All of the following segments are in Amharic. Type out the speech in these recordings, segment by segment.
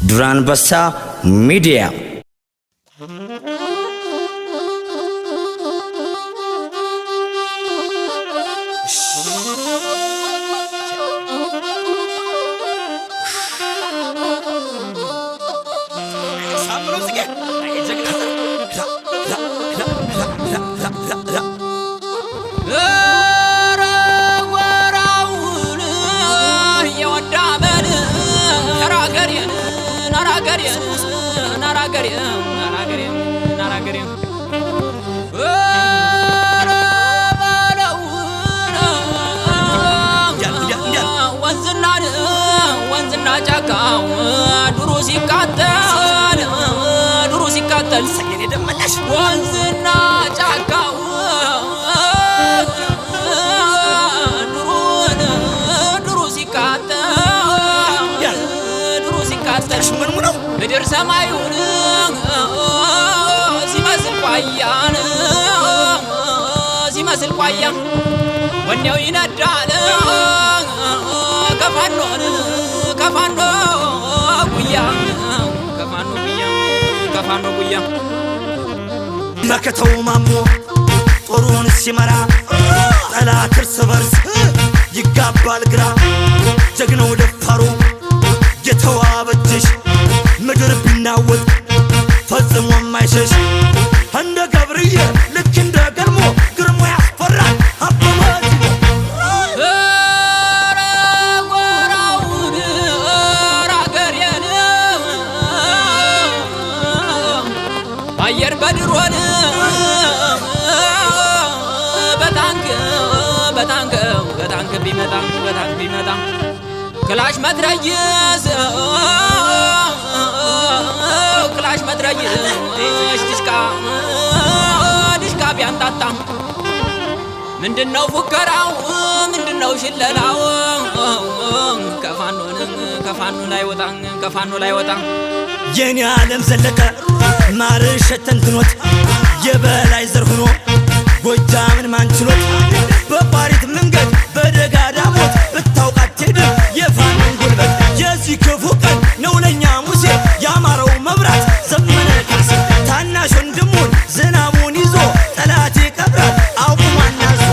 ዱራንበሳ ሚዲያ ሰየኔ ደመላሽ ወንዝና ጫካው ድሩ ሲቃጠል ምን ነው ምድር ሰማዩን ሲመስል ቋያ ወኔው ይነዳል ከፋኖ ጉያ መከተው ማሞ ጦሩን ሲመራ ጠላት እርስ በርስ ይጋባል ግራ ጀግናው ደፋሩ የተዋበችሽ ምድር ቢናወጥ ፈጽሞ የማይሸሽ እንደ ገብርዬ ልክ እንደ ገርሞ ግርሞ ያስፈራል አባባል አየር በድሮን በታንክ ቢመጣ ክላሽ መትረየስ ድሽቃ ቢያንጣጣ ምንድነው ፉከራው ምንድነው ሽለላው ከፋኖ ላይ ወጣ የኔ ዓለም ዘለቀ ማርሸት ተንትኖት የበላይ ዘር ሆኖ ጎጃምን ማንችሎት በፓሪት መንገድ በደጋ ዳሞት ብታውቃት ሄደ የፋኖን ጉልበት የዚህ ክፉ ቀን ነው ለኛ ሙሴ ያማረው መብራት ዘመነ ካሴ ታናሽ ወንድሙን ዝናቡን ይዞ ጠላት ይቀብራል አቁማና ዞ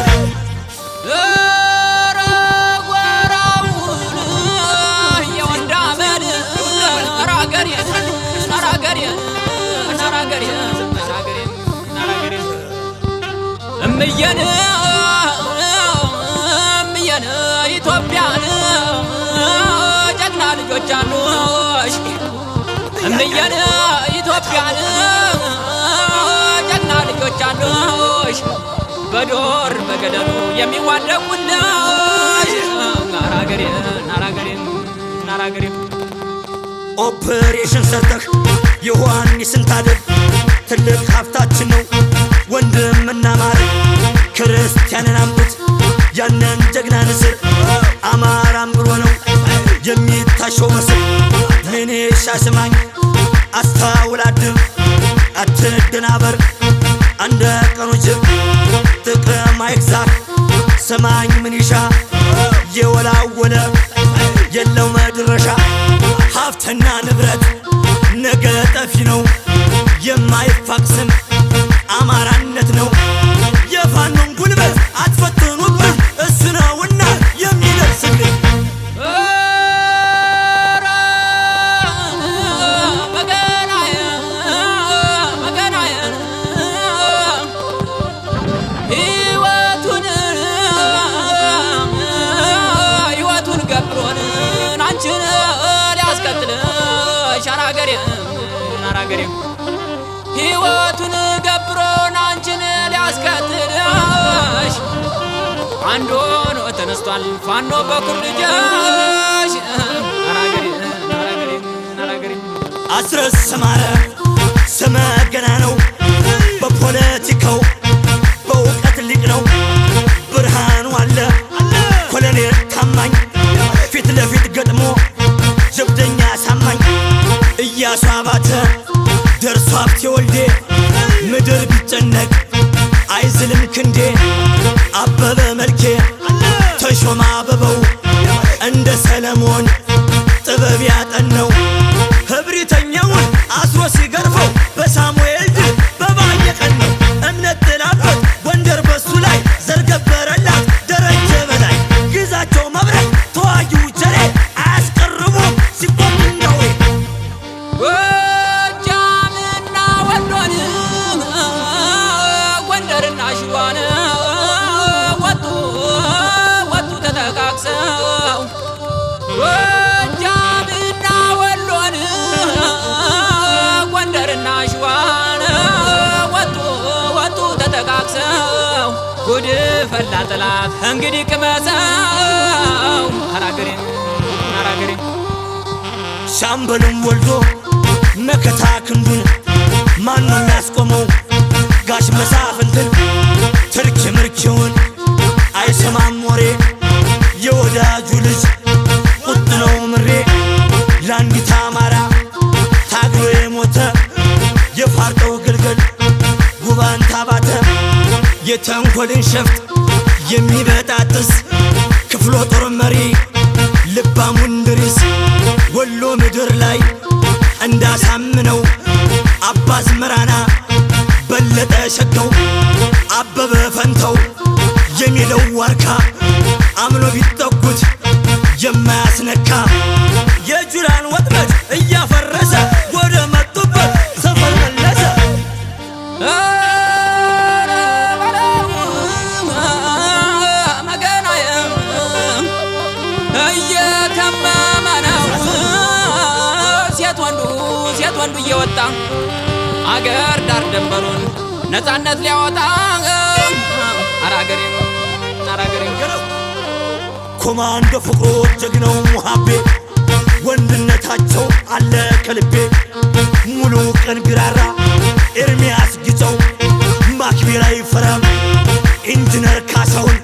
እምየን ኢትዮጵያን ጀግና ልጆች አሉሽ እምየን ኢትዮጵያን ጀግና ልጆች አሉሽ በዶር በገደሉ የሚዋደቁልሽ ናራገሬ ኦፕሬሽን ሰርተህ ዮሐንስን ታደግ ትልቅ ሀብታችን ነው ወንድምና ማር ክርስቲያንን አምጡት ያንን ጀግና ንስር አማራም ብሎ ነው የሚታሸው መስል ምን ሻስማኝ አስተውላድም አትደናበር አንደ ቀኖች ጥቅም አይግዛህ ሰማኝ ምን ይሻ የወላወለ የለው መድረሻ ሀብትና ንብረት ነገ ጠፊ ነው የማይፋቅ ስም አማራነት ነው የፋኖን ጉልበት አትፈትኑብን እሱ ነውና የሚደርስልኝ ሕይወቱን ገብሮን አንቺን ሊያስከትልሽ አራገሬ ሕይወቱን ገብሮን አንቺን ሊያስከትልሽ አንድ ሆኖ ተነስቷል ፋኖ በኩር ልጅሽ አራገሬ አስረስ ማረ ስመ ገና ነው በፖለቲካው በእውቀት ሊቅ ነው ብርሃኑ አለ ኮሎኔል ታማኝ ፊት ለፊት ገጥሞ ጀብደኛ ሳማኝ ኢያሱ አባተ ደርሶ ሀብቴ ወልዴ ምድር ቢጨነቅ አይዝልም ክንዴ አበበ መልኬ ተሾማ አበበው እንደ ሰለሞን ጥበብ ያጠነው ህብር የበላ ጠላት እንግዲህ ቅመሰው አራገሬ ሻምበልም ወልዶ መከታ ክንዱን ማነው የሚያስቆመው? ጋሽ መሳፍንትን ትርክ ምርኪውን አይሰማም ወሬ የወዳጁ ልጅ ቁጥ ነው ምሬ ለአንዲት አማራ ታግሎ የሞተ የፋርጠው ግልገል ጉባንታ ባተ የተንኮልን ሸፍጥ የሚበጣጥስ ክፍሎ ጦር መሪ ልባሙ እንድሪስ ወሎ ምድር ላይ እንዳሳምነው አባዝ መራና በለጠ ሸጋው አበበ ፈንተው የሚለው ዋርካ አምኖ ቢጠጉት የማያስነካ የጁራን ወጥመድ እያፈረሰ ወደ መጡበት ሰፈር መለሰ። እየተመመ ነው ሴት ወንዱ እየወጣ አገር ዳር ደንበሩን ነፃነት ሊያወጣ አራገሬ ኮማንዶ ፍቅሮ ጀግናው ሙሃቤ ወንድነታቸው አለ ከልቤ ሙሉ ቀን ቢራራ ኤርሚያስ ግጨው ማክቤ ላይ ፈራም ኢንጂነር ካሳውን